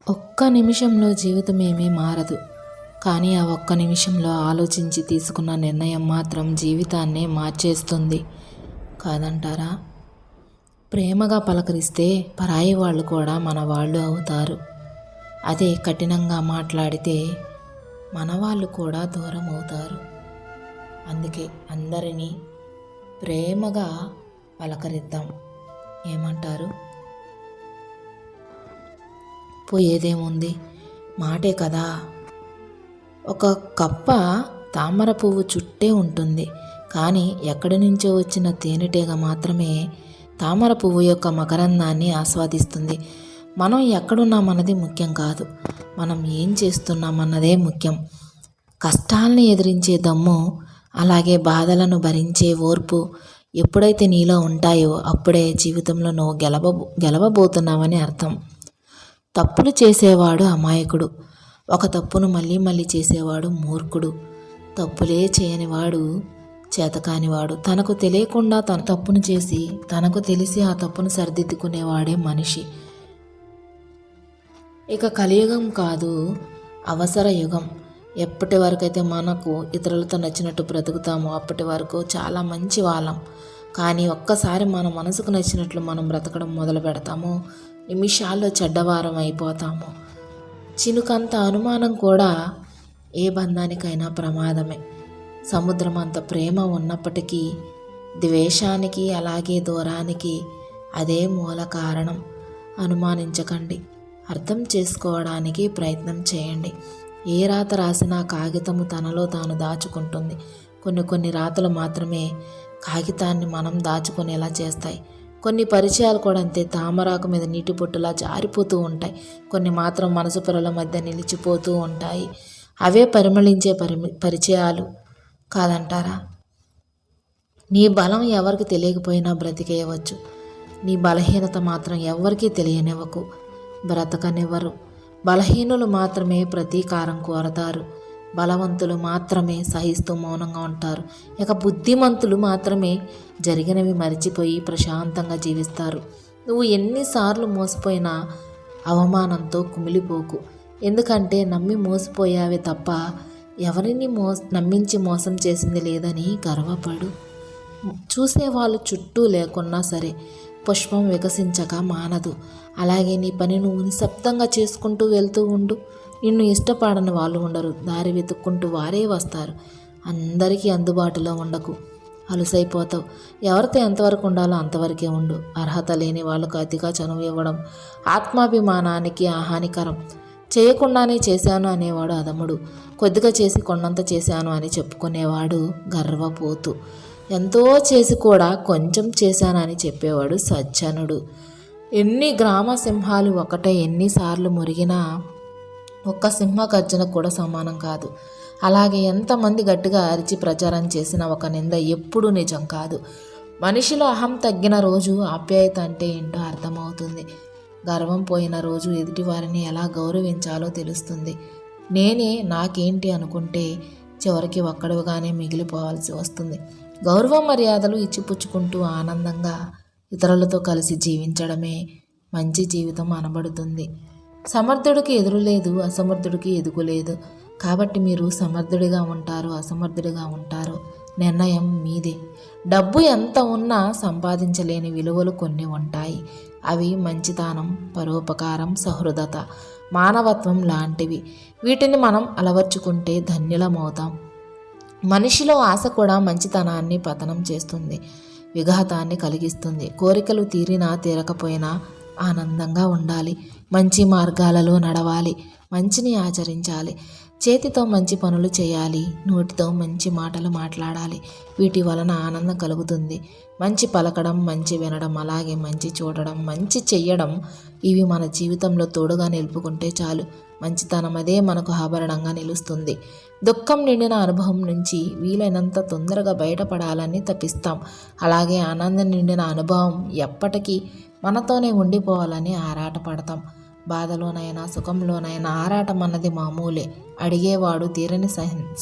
ఒక్క నిమిషంలో జీవితం ఏమీ మారదు. కానీ ఆ ఒక్క నిమిషంలో ఆలోచించి తీసుకున్న నిర్ణయం మాత్రం జీవితాన్నే మార్చేస్తుంది కాదంటారా? ప్రేమగా పలకరిస్తే పరాయి వాళ్ళు కూడా మన వాళ్ళు అవుతారు. అదే కఠినంగా మాట్లాడితే మన వాళ్ళు కూడా దూరం అవుతారు. అందుకే అందరినీ ప్రేమగా పలకరిద్దాం. ఏమంటారు? పోయేదేముంది, మాటే కదా. ఒక కప్ప తామర పువ్వు చుట్టే ఉంటుంది, కానీ ఎక్కడి నుంచో వచ్చిన తేనెటీగ మాత్రమే తామర పువ్వు యొక్క మకరందాన్ని ఆస్వాదిస్తుంది. మనం ఎక్కడున్నామన్నది ముఖ్యం కాదు, మనం ఏం చేస్తున్నామన్నదే ముఖ్యం. కష్టాలని ఎదిరించే దమ్ము, అలాగే బాధలను భరించే ఓర్పు ఎప్పుడైతే నీలో ఉంటాయో అప్పుడే జీవితంలో నువ్వు గెలవబోతున్నావని అర్థం. తప్పులు చేసేవాడు అమాయకుడు, ఒక తప్పును మళ్ళీ మళ్ళీ చేసేవాడు మూర్ఖుడు. తప్పులే చేయనివాడు చేతకానివాడు. తనకు తెలియకుండా తన తప్పును చేసి తనకు తెలిసి ఆ తప్పును సరిదిద్దుకునేవాడే మనిషి. ఇక కలియుగం కాదు, అవసర యుగం. ఎప్పటి వరకైతే మనకు ఇతరులతో నచ్చినట్టు బ్రతుకుతామో అప్పటి వరకు చాలా మంచి వాళ్ళం. కానీ ఒక్కసారి మన మనసుకు నచ్చినట్లు మనం బ్రతకడం మొదలు పెడతామో నిమిషాల్లో చెడ్డవారం అయిపోతాము. చినుకంత అనుమానం కూడా ఏ బంధానికైనా ప్రమాదమే. సముద్రం అంత ప్రేమ ఉన్నప్పటికీ ద్వేషానికి అలాగే దూరానికి అదే మూల కారణం. అనుమానించకండి, అర్థం చేసుకోవడానికి ప్రయత్నం చేయండి. ఏ రాత రాసినా కాగితము తనలో తాను దాచుకుంటుంది. కొన్ని రాతలు మాత్రమే కాగితాన్ని మనం దాచుకునేలా చేస్తాయి. కొన్ని పరిచయాలు కూడా అంతే, తామరాకు మీద నీటి పొట్టులా జారిపోతూ ఉంటాయి. కొన్ని మాత్రం మనసు పొరల మధ్య నిలిచిపోతూ ఉంటాయి. అవే పరిమళించే పరిచయాలు కాదంటారా? నీ బలం ఎవరికి తెలియకపోయినా బ్రతికేయవచ్చు. నీ బలహీనత మాత్రం ఎవరికీ తెలియనివ్వకు, బ్రతకనివ్వరు. బలహీనులు మాత్రమే ప్రతీకారం కోరతారు, బలవంతులు మాత్రమే సహిస్తూ మౌనంగా ఉంటారు. ఇక బుద్ధిమంతులు మాత్రమే జరిగినవి మరిచిపోయి ప్రశాంతంగా జీవిస్తారు. నువ్వు ఎన్నిసార్లు మోసపోయినా అవమానంతో కుమిలిపోకు. ఎందుకంటే నమ్మి మోసపోయావే తప్ప ఎవరిని నమ్మించి మోసం చేసింది లేదని గర్వపడు. చూసేవాళ్ళు చుట్టూ లేకున్నా సరే పుష్పం వికసించక మానదు. అలాగే నీ పని నువ్వు నిశ్శబ్దంగా చేసుకుంటూ వెళ్తూ ఉండు. నిన్ను ఇష్టపడని వాళ్ళు ఉండరు, దారి వెతుక్కుంటూ వారే వస్తారు. అందరికీ అందుబాటులో ఉండకు, అలుసైపోతావు. ఎవరితో ఎంతవరకు ఉండాలో అంతవరకే ఉండు. అర్హత లేని వాళ్ళకు అతిగా చనువు ఇవ్వడం ఆత్మాభిమానానికి హానికరం. చేయకుండానే చేశాను అనేవాడు అదముడు, కొద్దిగా చేసి కొండంత చేశాను అని చెప్పుకునేవాడు గర్వపోతు. ఎంతో చేసి కూడా కొంచెం చేశానని చెప్పేవాడు సజ్జనుడు. ఎన్ని గ్రామ సింహాలు ఒకటే ఎన్నిసార్లు మురిగినా ఒక్క సింహ గర్జన కూడా సమానం కాదు. అలాగే ఎంతమంది గట్టిగా అరిచి ప్రచారం చేసిన ఒక నింద ఎప్పుడూ నిజం కాదు. మనిషిలో అహం తగ్గిన రోజు ఆప్యాయత అంటే ఏంటో అర్థమవుతుంది. గర్వం పోయిన రోజు ఎదుటివారిని ఎలా గౌరవించాలో తెలుస్తుంది. నేనే నాకేంటి అనుకుంటే చివరికి ఒక్కడుగానే మిగిలిపోవాల్సి వస్తుంది. గౌరవ మర్యాదలు ఇచ్చిపుచ్చుకుంటూ ఆనందంగా ఇతరులతో కలిసి జీవించడమే మంచి జీవితం అనబడుతుంది. సమర్థుడికి ఎదురు లేదు, అసమర్థుడికి ఎదుగు లేదు. కాబట్టి మీరు సమర్థుడిగా ఉంటారు, అసమర్థుడిగా ఉంటారు, నిర్ణయం మీదే. డబ్బు ఎంత ఉన్నా సంపాదించలేని విలువలు కొన్ని ఉంటాయి. అవి మంచితనం, పరోపకారం, సహృదత, మానవత్వం లాంటివి. వీటిని మనం అలవర్చుకుంటే ధన్యులమవుతాం. మనిషిలో ఆశ కూడా మంచితనాన్ని పతనం చేస్తుంది, విఘాతాన్ని కలిగిస్తుంది. కోరికలు తీరినా తీరకపోయినా ఆనందంగా ఉండాలి, మంచి మార్గాలలో నడవాలి, మంచిని ఆచరించాలి, చేతితో మంచి పనులు చేయాలి, నోటితో మంచి మాటలు మాట్లాడాలి. వీటి వలన ఆనందం కలుగుతుంది. మంచి పలకడం, మంచి వినడం, అలాగే మంచి చూడడం, మంచి చెయ్యడం, ఇవి మన జీవితంలో తోడుగా నిలుపుకుంటే చాలు. మంచితనం అదే మనకు ఆభరణంగా నిలుస్తుంది. దుఃఖం నిండిన అనుభవం నుంచి వీలైనంత తొందరగా బయటపడాలని తపిస్తాం. అలాగే ఆనందం నిండిన అనుభవం ఎప్పటికీ మనతోనే ఉండిపోవాలని ఆరాటపడతాం. బాధలోనైనా సుఖంలోనైనా ఆరాటం అన్నది మామూలే. అడిగేవాడు తీరని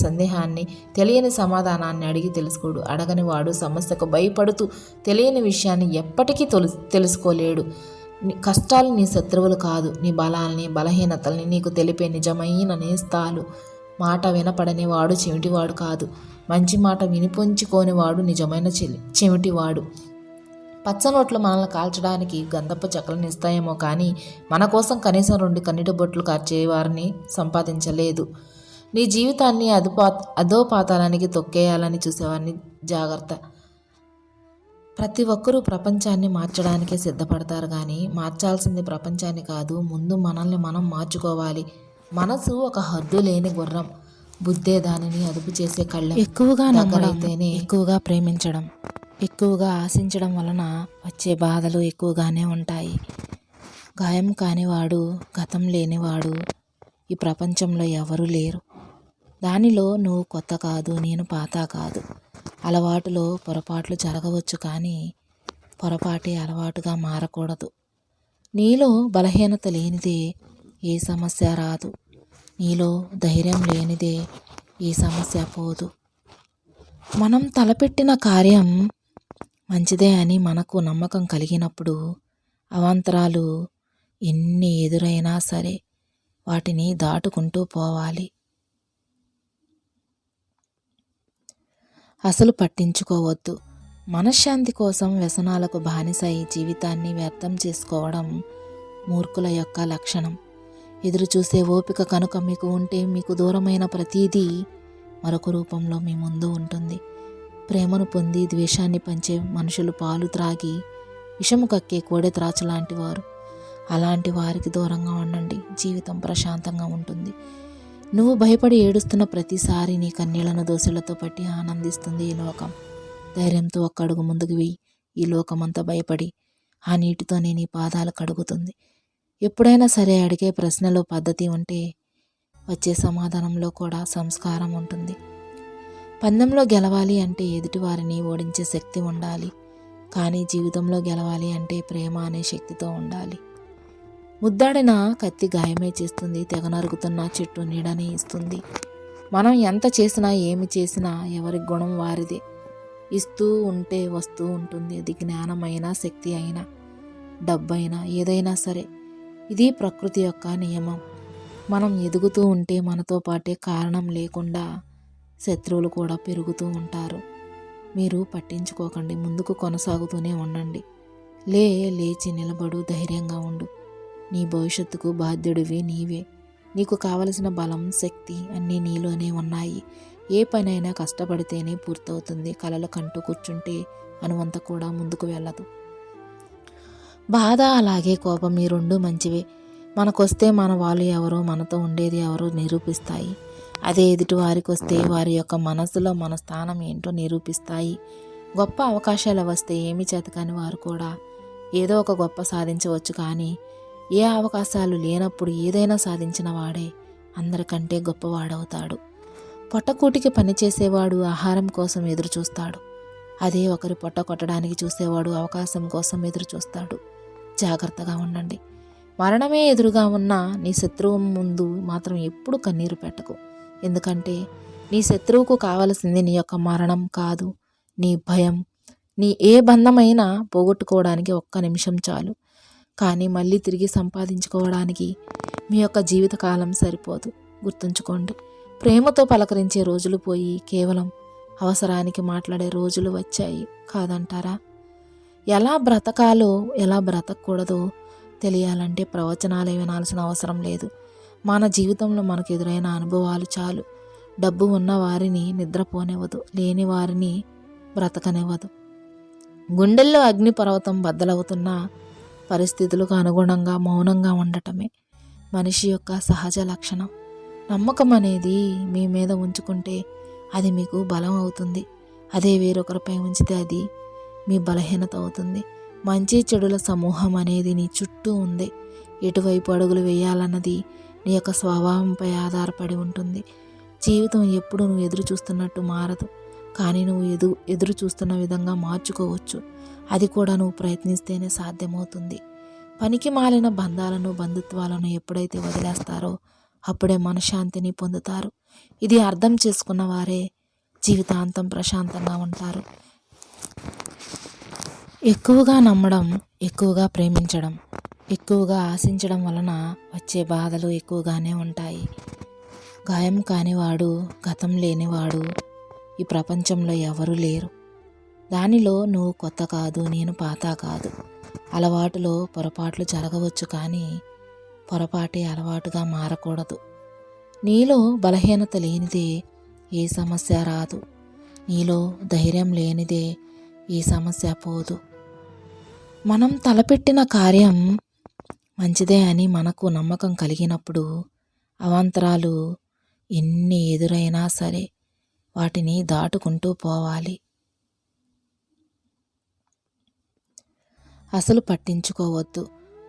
సందేహాన్ని, తెలియని సమాధానాన్ని అడిగి తెలుసుకోడు. అడగని వాడు సమస్యకు భయపడుతూ తెలియని విషయాన్ని ఎప్పటికీ తెలుసుకోలేడు. కష్టాలు నీ శత్రువులు కాదు, నీ బలాల్ని బలహీనతల్ని నీకు తెలిపే నిజమైన నేస్తాలు. మాట వినపడని వాడు చెవిటివాడు కాదు, మంచి మాట వినిపించుకోనివాడు నిజమైన చెవిటివాడు. పచ్చనోట్లు మనల్ని కాల్చడానికి గంధపు చెక్కలను ఇస్తాయేమో కానీ మన కోసం కనీసం 2 కన్నీటి బొట్లు కార్చేవారిని సంపాదించలేదు. నీ జీవితాన్ని అధోపాతాళానికి తొక్కేయాలని చూసేవారిని జాగ్రత్త. ప్రతి ఒక్కరూ ప్రపంచాన్ని మార్చడానికే సిద్ధపడతారు కానీ మార్చాల్సింది ప్రపంచాన్ని కాదు, ముందు మనల్ని మనం మార్చుకోవాలి. మనసు ఒక హద్దు లేని గుర్రం, బుద్ధే దానిని అదుపు చేసే కళ్ళెం. ఎక్కువగా నమ్మడైతేనే ఎక్కువగా ప్రేమించడం, ఎక్కువగా ఆశించడం వలన వచ్చే బాధలు ఎక్కువగానే ఉంటాయి. గాయం కానివాడు, గతం లేనివాడు ఈ ప్రపంచంలో ఎవరూ లేరు. దానిలో నువ్వు కొత్త కాదు, నేను పాత కాదు. అలవాటులో పొరపాట్లు జరగవచ్చు కానీ పొరపాటే అలవాటుగా మారకూడదు. నీలో బలహీనత లేనిదే ఏ సమస్య రాదు, నీలో ధైర్యం లేనిదే ఏ సమస్య పోదు. మనం తలపెట్టిన కార్యం మంచిదే అని మనకు నమ్మకం కలిగినప్పుడు అవాంతరాలు ఎన్ని ఎదురైనా సరే వాటిని దాటుకుంటూ పోవాలి. అసలు పట్టించుకోవద్దు. మనశ్శాంతి కోసం వ్యసనాలకు బానిసై జీవితాన్ని వ్యర్థం చేసుకోవడం మూర్ఖుల యొక్క లక్షణం. ఎదురు చూసే ఓపిక కనుక మీకు ఉంటే మీకు దూరమైన ప్రతీదీ మరొక రూపంలో మీ ముందు ఉంటుంది. ప్రేమను పొంది ద్వేషాన్ని పంచే మనుషులు పాలు త్రాగి విషము కక్కే కోడెత్రాచు లాంటి వారు. అలాంటి వారికి దూరంగా ఉండండి, జీవితం ప్రశాంతంగా ఉంటుంది. నువ్వు భయపడి ఏడుస్తున్న ప్రతిసారి నీ కన్నీళ్లను దోశలతో పట్టి ఆనందిస్తుంది ఈ లోకం. ధైర్యంతో ఒక్క అడుగు ముందుకు వెయ్యి, ఈ లోకమంతా భయపడి ఆ నీటితోనే నీ పాదాలు కడుగుతుంది. ఎప్పుడైనా సరే అడిగే ప్రశ్నలో పద్ధతి ఉంటే వచ్చే సమాధానంలో కూడా సంస్కారం ఉంటుంది. పందెంలో గెలవాలి అంటే ఎదుటివారిని ఓడించే శక్తి ఉండాలి, కానీ జీవితంలో గెలవాలి అంటే ప్రేమ అనే శక్తితో ఉండాలి. ముద్దాడిన కత్తి గాయమే చేస్తుంది, తెగ నరుగుతున్న చెట్టు నీడని ఇస్తుంది. మనం ఎంత చేసినా ఏమి చేసినా ఎవరి గుణం వారిదే. ఇస్తూ ఉంటే వస్తూ ఉంటుంది. అది జ్ఞానమైనా శక్తి అయినా డబ్బైనా ఏదైనా సరే. ఇది ప్రకృతి యొక్క నియమం. మనం ఎదుగుతూ ఉంటే మనతో పాటే కారణం లేకుండా శత్రువులు కూడా పెరుగుతూ ఉంటారు. మీరు పట్టించుకోకండి, ముందుకు కొనసాగుతూనే ఉండండి. లేచి నిలబడు, ధైర్యంగా ఉండు. నీ భవిష్యత్తుకు బాధ్యుడివి నీవే. నీకు కావలసిన బలం, శక్తి అన్నీ నీలోనే ఉన్నాయి. ఏ పనైనా కష్టపడితేనే పూర్తవుతుంది. కలలు కంటూ కూర్చుంటే అనువంత కూడా ముందుకు వెళ్ళదు. బాధ అలాగే కోపం ఈ 2 మంచివే. మనకొస్తే మన వాళ్ళు ఎవరో, మనతో ఉండేది ఎవరో నిరూపిస్తాయి. అదే ఎదుటి వారికి వస్తే వారి యొక్క మనసులో మన స్థానం ఏంటో నిరూపిస్తాయి. గొప్ప అవకాశాలు వస్తే ఏమి చేతకాని వారు కూడా ఏదో ఒక గొప్ప సాధించవచ్చు, కానీ ఏ అవకాశాలు లేనప్పుడు ఏదైనా సాధించిన వాడే అందరికంటే గొప్పవాడవుతాడు. పొట్టకూటికి పనిచేసేవాడు ఆహారం కోసం ఎదురు చూస్తాడు. అదే ఒకరి పొట్ట కొట్టడానికి చూసేవాడు అవకాశం కోసం ఎదురు చూస్తాడు. జాగ్రత్తగా ఉండండి. మరణమే ఎదురుగా ఉన్నా నీ శత్రువు ముందు మాత్రం ఎప్పుడు కన్నీరు పెట్టకు. ఎందుకంటే నీ శత్రువుకు కావలసింది నీ యొక్క మరణం కాదు, నీ భయం. నీ ఏ బంధమైనా పోగొట్టుకోవడానికి 1 నిమిషం చాలు, కానీ మళ్ళీ తిరిగి సంపాదించుకోవడానికి మీ యొక్క జీవితకాలం సరిపోదు. గుర్తుంచుకోండి, ప్రేమతో పలకరించే రోజులు పోయి కేవలం అవసరానికి మాట్లాడే రోజులు వచ్చాయి కాదంటారా? ఎలా బ్రతకాలో ఎలా బ్రతకూడదో తెలియాలంటే ప్రవచనాలే వినాల్సిన అవసరం లేదు. మన జీవితంలో మనకు ఎదురైన అనుభవాలు చాలు. డబ్బు ఉన్న వారిని నిద్రపోనివ్వదు, లేని వారిని బ్రతకనివ్వదు. గుండెల్లో అగ్నిపర్వతం బద్దలవుతున్న పరిస్థితులకు అనుగుణంగా మౌనంగా ఉండటమే మనిషి యొక్క సహజ లక్షణం. నమ్మకం అనేది మీ మీద ఉంచుకుంటే అది మీకు బలం అవుతుంది. అదే వేరొకరిపై ఉంచితే అది మీ బలహీనత అవుతుంది. మంచి చెడుల సమూహం అనేది నీ చుట్టూ ఉంది. ఎటువైపు అడుగులు వేయాలన్నది నీ యొక్క స్వభావంపై ఆధారపడి ఉంటుంది. జీవితం ఎప్పుడు నువ్వు ఎదురు చూస్తున్నట్టు మారదు, కానీ నువ్వు ఎదురు చూస్తున్న విధంగా మార్చుకోవచ్చు. అది కూడా నువ్వు ప్రయత్నిస్తేనే సాధ్యమవుతుంది. పనికి మాలిన బంధాలను, బంధుత్వాలను ఎప్పుడైతే వదిలేస్తారో అప్పుడే మనశ్శాంతిని పొందుతారు. ఇది అర్థం చేసుకున్న వారే జీవితాంతం ప్రశాంతంగా ఉంటారు. ఎక్కువగా నమ్మడం ఎక్కువగా ప్రేమించడం, ఎక్కువగా ఆశించడం వలన వచ్చే బాధలు ఎక్కువగానే ఉంటాయి. గాయం కానివాడు, గతం లేనివాడు ఈ ప్రపంచంలో ఎవరూ లేరు. దానిలో నువ్వు కొత్త కాదు, నేను పాత కాదు. అలవాటులో పొరపాట్లు జరగవచ్చు, కానీ పొరపాటే అలవాటుగా మారకూడదు. నీలో బలహీనత లేనిదే ఏ సమస్య రాదు. నీలో ధైర్యం లేనిదే ఏ సమస్య పోదు. మనం తలపెట్టిన కార్యం మంచిదే అని మనకు నమ్మకం కలిగినప్పుడు అవాంతరాలు ఎన్ని ఎదురైనా సరే వాటిని దాటుకుంటూ పోవాలి. అసలు పట్టించుకోవద్దు.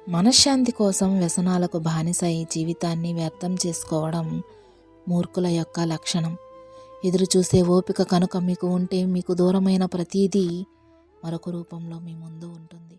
మనశ్శాంతి కోసం వ్యసనాలకు బానిసై జీవితాన్ని వ్యర్థం చేసుకోవడం మూర్ఖుల యొక్క లక్షణం. ఎదురు చూసే ఓపిక కనుక మీకు ఉంటే మీకు దూరమైన ప్రతిదీ మరొక రూపంలో మీ ముందు ఉంటుంది.